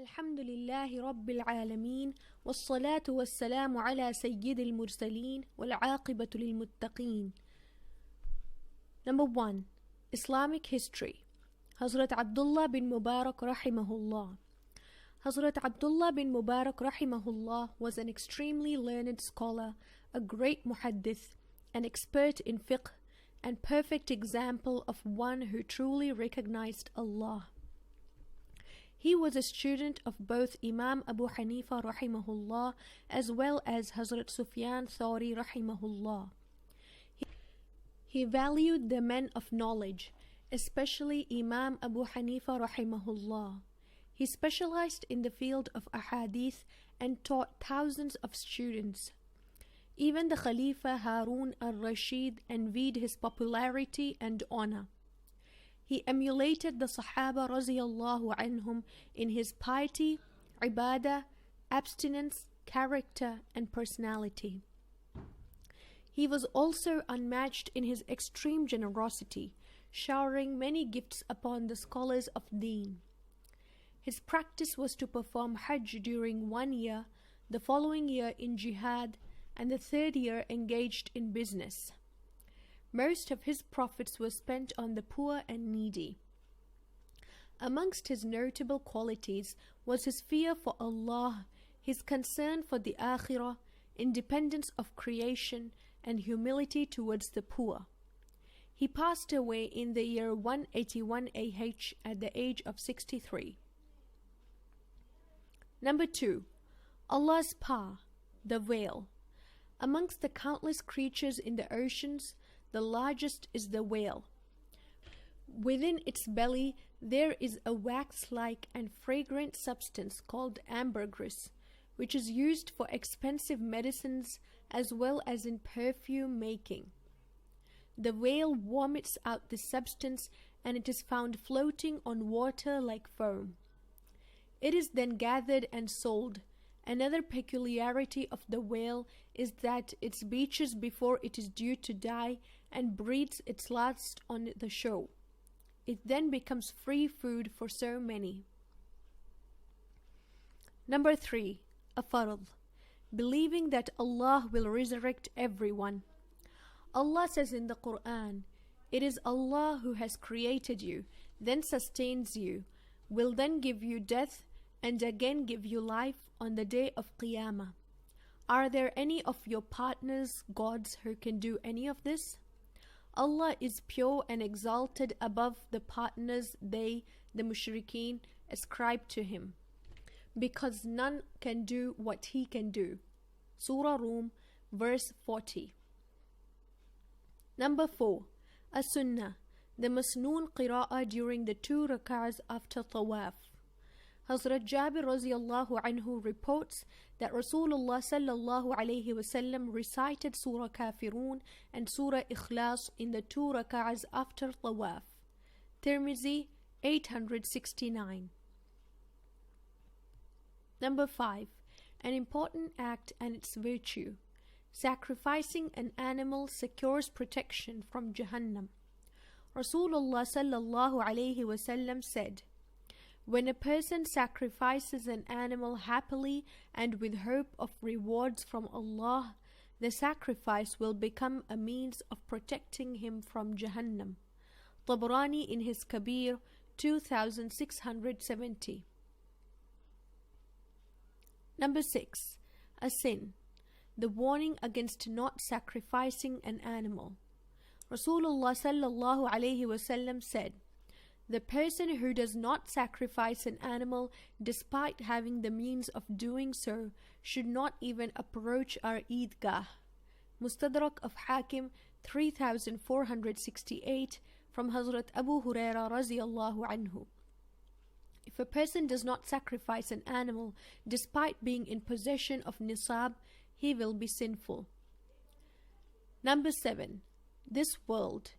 الحمد لله رب العالمين والصلاة والسلام على سيد المرسلين والعاقبة للمتقين. Number 1. Islamic history. Hazrat Abdullah bin Mubarak rahimahullah. Hazrat Abdullah bin Mubarak rahimahullah was an extremely learned scholar, a great muhaddith, an expert in fiqh, and perfect example of one who truly recognized Allah. He was a student of both Imam Abu Hanifa rahimahullah as well as Hazrat Sufyan Thawri rahimahullah. He valued the men of knowledge, especially Imam Abu Hanifa rahimahullah. He specialized in the field of ahadith and taught thousands of students. Even the Khalifa Harun al-Rashid envied his popularity and honor. He emulated the Sahaba raziyallahu anhum in his piety, ibadah, abstinence, character, and personality. He was also unmatched in his extreme generosity, showering many gifts upon the scholars of Deen. His practice was to perform Hajj during 1 year, the following year in jihad, and the third year engaged in business. Most of his profits were spent on the poor and needy. Amongst his notable qualities was his fear for Allah, his concern for the Akhirah, independence of creation, and humility towards the poor. He passed away in the year 181 AH at the age of 63. Number 2. Allah's Pa, the whale. Amongst the countless creatures in the oceans, the largest is the whale. Within its belly there is a wax-like and fragrant substance called ambergris, which is used for expensive medicines as well as in perfume making. The whale vomits out this substance and it is found floating on water like foam. It is then gathered and sold. Another peculiarity of the whale is that it beaches before it is due to die and breathes its last on the shore. It then becomes free food for so many. Number 3. A fard. Believing that Allah will resurrect everyone. Allah says in the Quran, "It is Allah who has created you, then sustains you, will then give you death, and again give you life on the day of Qiyamah. Are there any of your partners, gods, who can do any of this? Allah is pure and exalted above the partners they, the mushrikeen, ascribe to Him, because none can do what He can do." Surah Rum, verse 40. Number 4. As-Sunnah, the Masnoon Qira'ah during the 2 rak'ahs after Tawaf. Hazrat Jabir raziyallahu anhu reports that Rasulullah sallallahu alayhi wasallam recited Surah Kafirun and Surah Ikhlas in the 2 rak'ahs after Tawaf. Tirmizi 869. Number 5. An important act and its virtue. Sacrificing an animal secures protection from Jahannam. Rasulullah sallallahu alayhi wasallam said, "When a person sacrifices an animal happily and with hope of rewards from Allah, the sacrifice will become a means of protecting him from Jahannam." Tabarani in his Kabir 2670. Number 6. A sin. The warning against not sacrificing an animal. Rasulullah sallallahu alayhi wasallam said, "The person who does not sacrifice an animal despite having the means of doing so should not even approach our Eidgah." Mustadrak of Hakim 3468 from Hazrat Abu Huraira raziyallahu anhu. If a person does not sacrifice an animal despite being in possession of nisab, he will be sinful. Number 7. This world.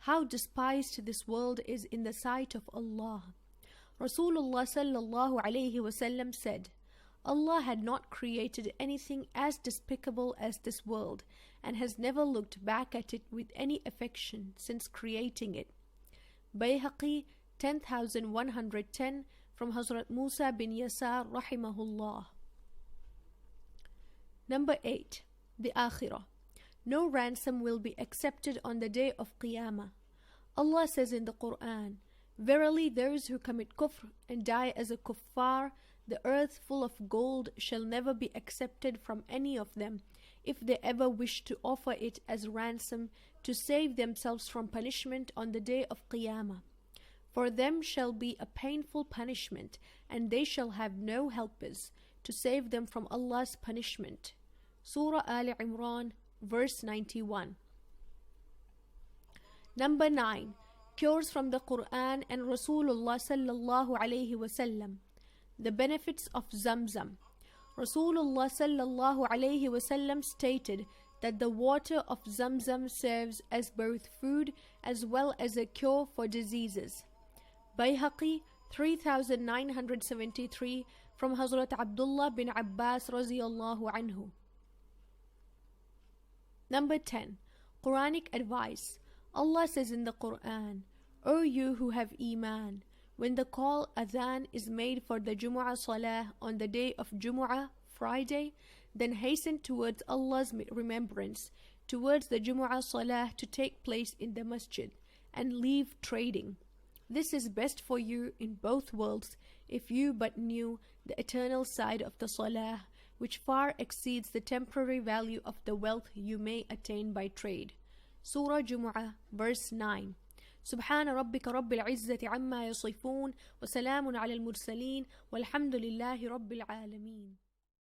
How despised this world is in the sight of Allah. Rasulullah sallallahu alayhi wasallam said, "Allah had not created anything as despicable as this world and has never looked back at it with any affection since creating it." Bayhaqi 10,110 from Hazrat Musa bin Yasar rahimahullah. Number 8. The Akhirah. No ransom will be accepted on the day of Qiyamah. Allah says in the Quran, "Verily those who commit kufr and die as a kuffar, the earth full of gold shall never be accepted from any of them, if they ever wish to offer it as ransom to save themselves from punishment on the day of Qiyamah. For them shall be a painful punishment, and they shall have no helpers to save them from Allah's punishment." Surah Al Imran, verse 91. Number 9. Cures from the Quran and Rasulullah sallallahu alayhi wasallam. The benefits of Zamzam. Rasulullah sallallahu alayhi wasallam stated that the water of Zamzam serves as both food as well as a cure for diseases. Bayhaqi 3973 from Hazrat Abdullah bin Abbas radiyallahu anhu. Number 10. Quranic advice. Allah says in the Quran, "O you who have Iman, when the call adhan is made for the Jumu'ah Salah on the day of Jumu'ah, Friday, then hasten towards Allah's remembrance, towards the Jumu'ah Salah to take place in the masjid, and leave trading. This is best for you in both worlds if you but knew the eternal side of the Salah, which far exceeds the temporary value of the wealth you may attain by trade." Surah Jumu'ah, verse 9. سبحان ربك رب العزة عما يصفون وسلام على المرسلين والحمد لله رب العالمين.